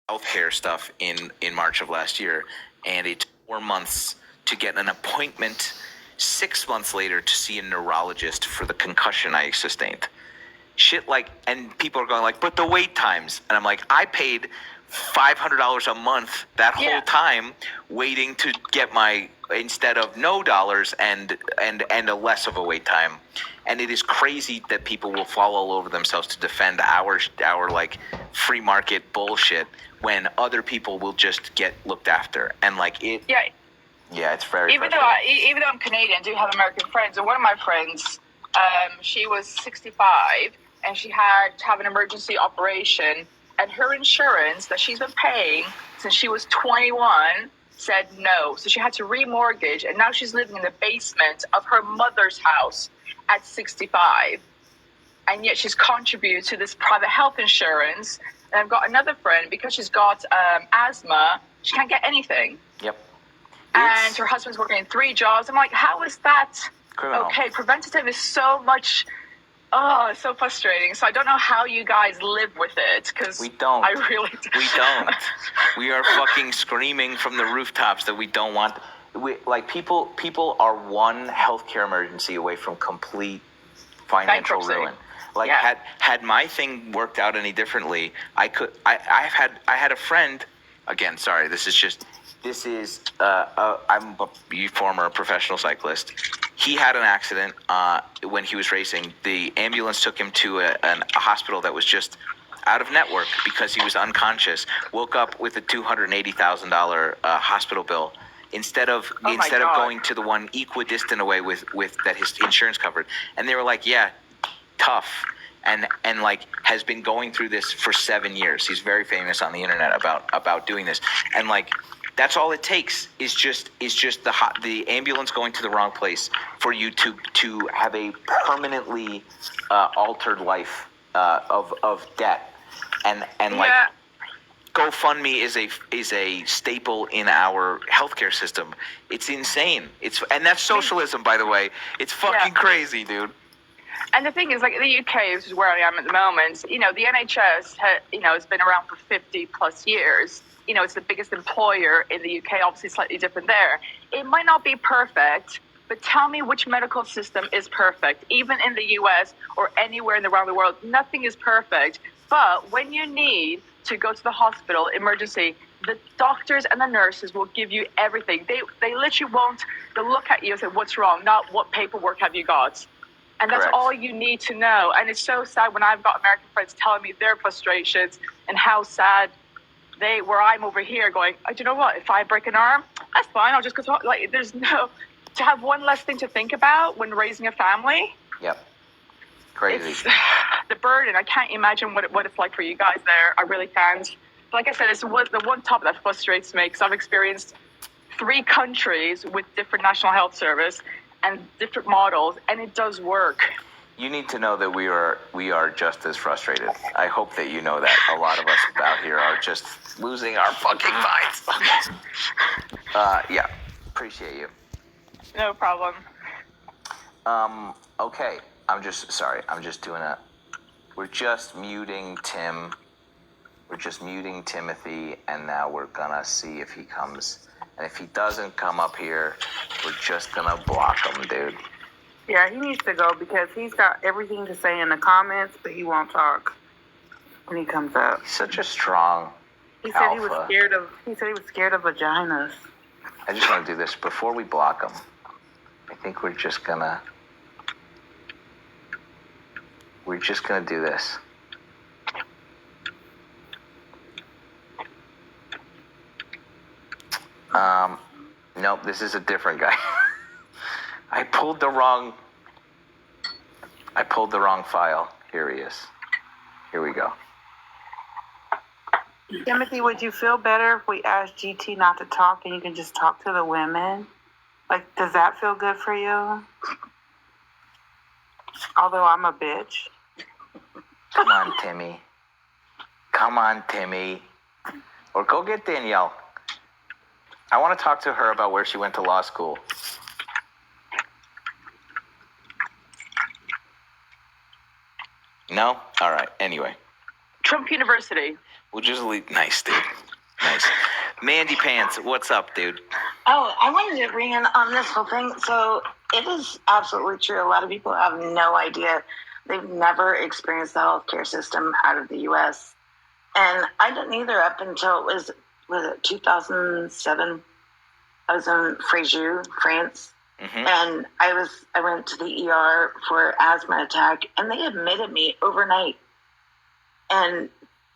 healthcare stuff in March of last year, and it took 4 months to get an appointment 6 months later to see a neurologist for the concussion I sustained. Shit like, and people are going like, but the wait times. And I'm like, I paid $500 a month that whole time waiting to get my, instead of no dollars and a less of a wait time. And it is crazy that people will fall all over themselves to defend our like free market bullshit when other people will just get looked after. And like it. Yeah, it's very. Even though I'm Canadian, I do have American friends, and one of my friends, she was 65 and she had to have an emergency operation, and her insurance that she's been paying since she was 21 said no, so she had to remortgage, and now she's living in the basement of her mother's house at 65, and yet she's contributed to this private health insurance. And I've got another friend, because she's got asthma, she can't get anything. Yep. And her husband's working in 3 jobs. I'm like, how is that criminal? Okay, preventative is so much, it's so frustrating. So I don't know how you guys live with it, because we don't. I really don't. We don't. We are fucking screaming from the rooftops that we don't want. People are one healthcare emergency away from complete financial ruin. Like had my thing worked out any differently, I had a friend. Again, sorry, I'm a former professional cyclist. He had an accident when he was racing. The ambulance took him to a hospital that was just out of network because he was unconscious. Woke up with a $280,000 hospital bill instead of going to the one equidistant away with that his insurance covered. And they were like, yeah, tough. And like has been going through this for 7 years. He's very famous on the internet about doing this. And like, that's all it takes is just the ambulance going to the wrong place for you to have a permanently altered life of debt. And like GoFundMe is a staple in our healthcare system. It's insane. And that's socialism, by the way. It's fucking crazy, dude. And the thing is, like, the UK, which is where I am at the moment, the NHS, has been around for 50 plus years. It's the biggest employer in the UK, obviously slightly different there. It might not be perfect, but tell me which medical system is perfect. Even in the US or anywhere around the world, nothing is perfect. But when you need to go to the hospital, emergency, the doctors and the nurses will give you everything. They literally won't, they'll look at you and say, what's wrong? Not what paperwork have you got? And that's all you need to know. And it's so sad when I've got American friends telling me their frustrations and how sad where I'm over here going, do you know what? If I break an arm, that's fine. I'll just go to, like, to have one less thing to think about when raising a family. Yep. Crazy. It's the burden. I can't imagine what it's like for you guys there. I really can't. But like I said, it's the one topic that frustrates me, because I've experienced 3 countries with different national health service and different models, and it does work. You need to know that we are just as frustrated. I hope that you know that. A lot of us out here are just losing our fucking minds. Yeah, appreciate you. No problem. Okay, I'm just doing we're just muting Tim. We're just muting Timothy, and now we're gonna see if he comes. And if he doesn't come up here, we're just gonna block him, dude. Yeah, he needs to go because he's got everything to say in the comments, but he won't talk when he comes up. He's such a strong alpha. He said he was scared of vaginas. I just want to do this before we block him. I think we're just gonna do this. Nope, this is a different guy. I pulled the wrong file. Here he is. Here we go. Timothy, would you feel better if we asked GT not to talk and you can just talk to the women? Like, does that feel good for you? Although I'm a bitch. Come on, Timmy. Come on, Timmy. Or go get Danielle. I want to talk to her about where she went to law school. No? All right. Anyway. Trump University. We'll just leave. Nice, dude. Nice. Mandy Pants, what's up, dude? Oh, I wanted to bring in on this whole thing. So it is absolutely true. A lot of people have no idea. They've never experienced the healthcare system out of the U.S. And I didn't either up until was it 2007? I was in Fréjus, France. Mm-hmm. And I went to the ER for asthma attack, and they admitted me overnight and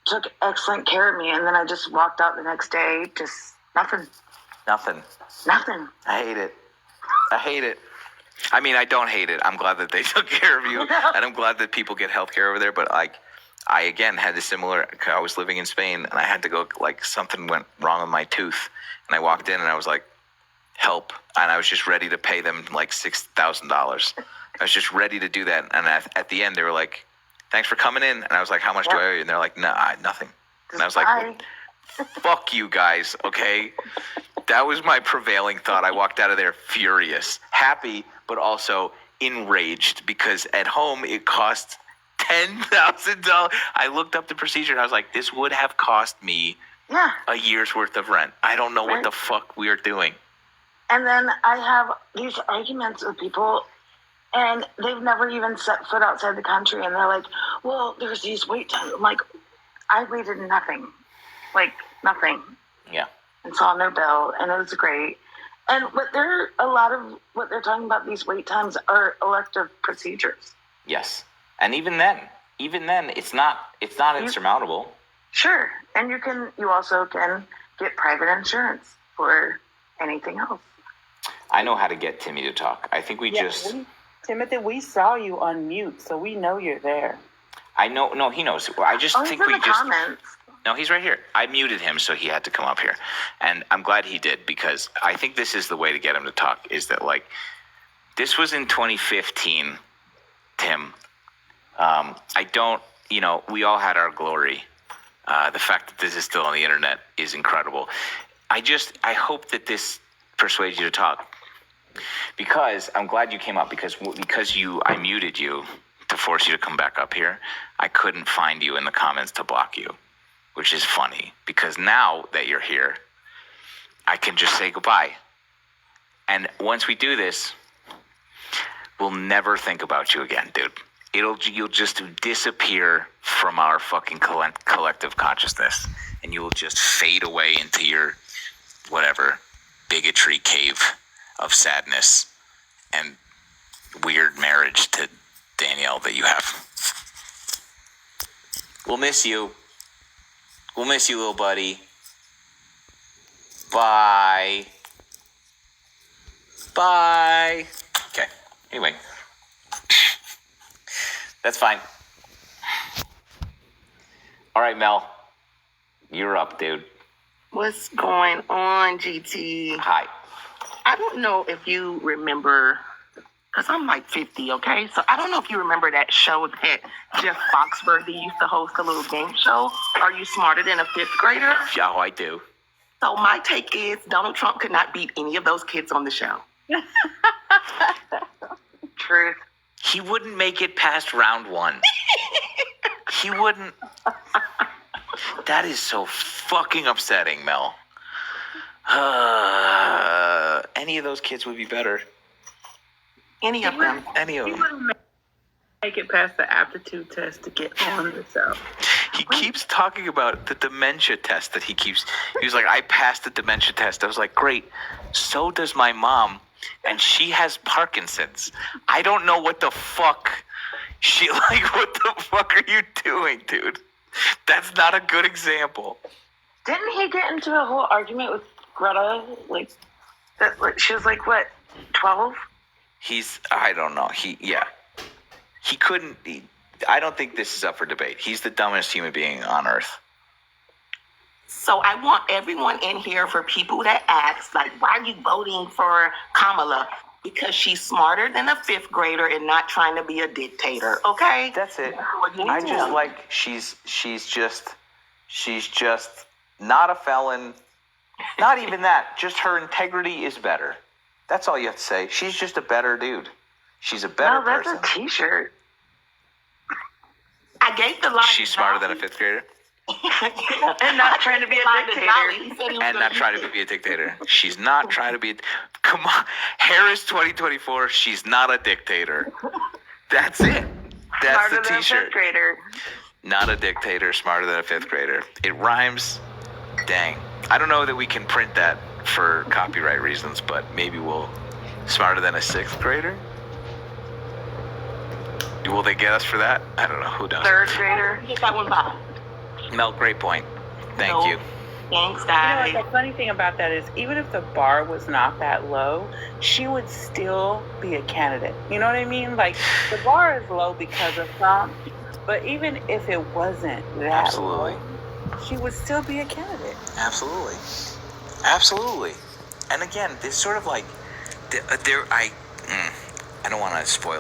took excellent care of me. And then I just walked out the next day, just nothing. Nothing. I hate it. I mean, I don't hate it. I'm glad that they took care of you, and I'm glad that people get health care over there. But like, I again had a similar. I was living in Spain, and I had to go. Like, something went wrong with my tooth, and I walked in, and I was like, help, and I was just ready to pay them like $6,000. I was just ready to do that, and at the end they were like, thanks for coming in, and I was like, how much do I owe you? And they're like, nah, nothing. And I was like, fuck you guys, okay? That was my prevailing thought. I walked out of there furious, happy, but also enraged, because at home it cost $10,000. I looked up the procedure and I was like, this would have cost me a year's worth of rent. I don't know what the fuck we are doing. And then I have these arguments with people, and they've never even set foot outside the country, and they're like, well, there's these wait times. I'm like, I waited nothing. Like, nothing. Yeah. And saw no bill, and it was great. And a lot of what they're talking about, these wait times, are elective procedures. Yes. And even then, it's not insurmountable. Sure. And you also can get private insurance for anything else. I know how to get Timmy to talk. I think Timothy, we saw you on mute, so we know you're there. I know. No, he knows. I just think we just. Comments. No, he's right here. I muted him, so he had to come up here, and I'm glad he did, because I think this is the way to get him to talk. Is that, like, this was in 2015, Tim. I don't. We all had our glory. The fact that this is still on the internet is incredible. I hope that this persuades you to talk, because I'm glad you came up, because I muted you to force you to come back up here. I couldn't find you in the comments to block you, which is funny, because now that you're here, I can just say goodbye. And once we do this, we'll never think about you again, dude. You'll just disappear from our fucking collective consciousness, and you will just fade away into your whatever bigotry cave of sadness and weird marriage to Danielle that you have. We'll miss you. We'll miss you, little buddy. Bye. Bye. Okay. Anyway. That's fine. All right, Mel. You're up, dude. What's going on, GT? Hi. I don't know if you remember, because I'm like 50, okay? So I don't know if you remember that show that Jeff Foxworthy used to host, a little game show. Are You Smarter Than a Fifth Grader? Yeah, I do. So my take is Donald Trump could not beat any of those kids on the show. Truth. He wouldn't make it past round one. He wouldn't. That is so fucking upsetting, Mel. Any of those kids would be better. Any of them. Any of He them. wouldn't make it past the aptitude test to get on the show. He keeps talking about the dementia test that he was like, I passed the dementia test. I was like, great. So does my mom. And she has Parkinson's. I don't know what the fuck what the fuck are you doing, dude? That's not a good example. Didn't he get into a whole argument with Greta? She was like, what, 12? I don't know. He couldn't. I don't think this is up for debate. He's the dumbest human being on earth. So I want everyone in here, for people that ask, like, why are you voting for Kamala? Because she's smarter than a fifth grader and not trying to be a dictator, okay? That's it. What you I need just to know. like she's just not a felon. Not even that. Just her integrity is better. That's all you have to say. She's just a better dude. She's a better No, that's person. a t-shirt. I gave the line. She's smarter than a fifth grader. And not trying to be a dictator. He said he was And gonna not trying use to it. be a dictator. She's not trying to be. Come on, Harris 2024. She's not a dictator. That's it. That's Smarter the than a T-shirt. fifth grader. Not a dictator, smarter than a fifth grader. It rhymes. Dang. I don't know that we can print that for copyright reasons, but maybe we'll. Smarter than a sixth grader? Will they get us for that? I don't know. Who knows? Third grader. Get that one by. Mel, great point. Thank No. you. Thanks, You know guys. what, the funny thing about that is, even if the bar was not that low, she would still be a candidate. You know what I mean? Like, the bar is low because of Trump, but even if it wasn't that Absolutely. low, she would still be a candidate. Absolutely. Absolutely. And again, this sort of like, I don't want to spoil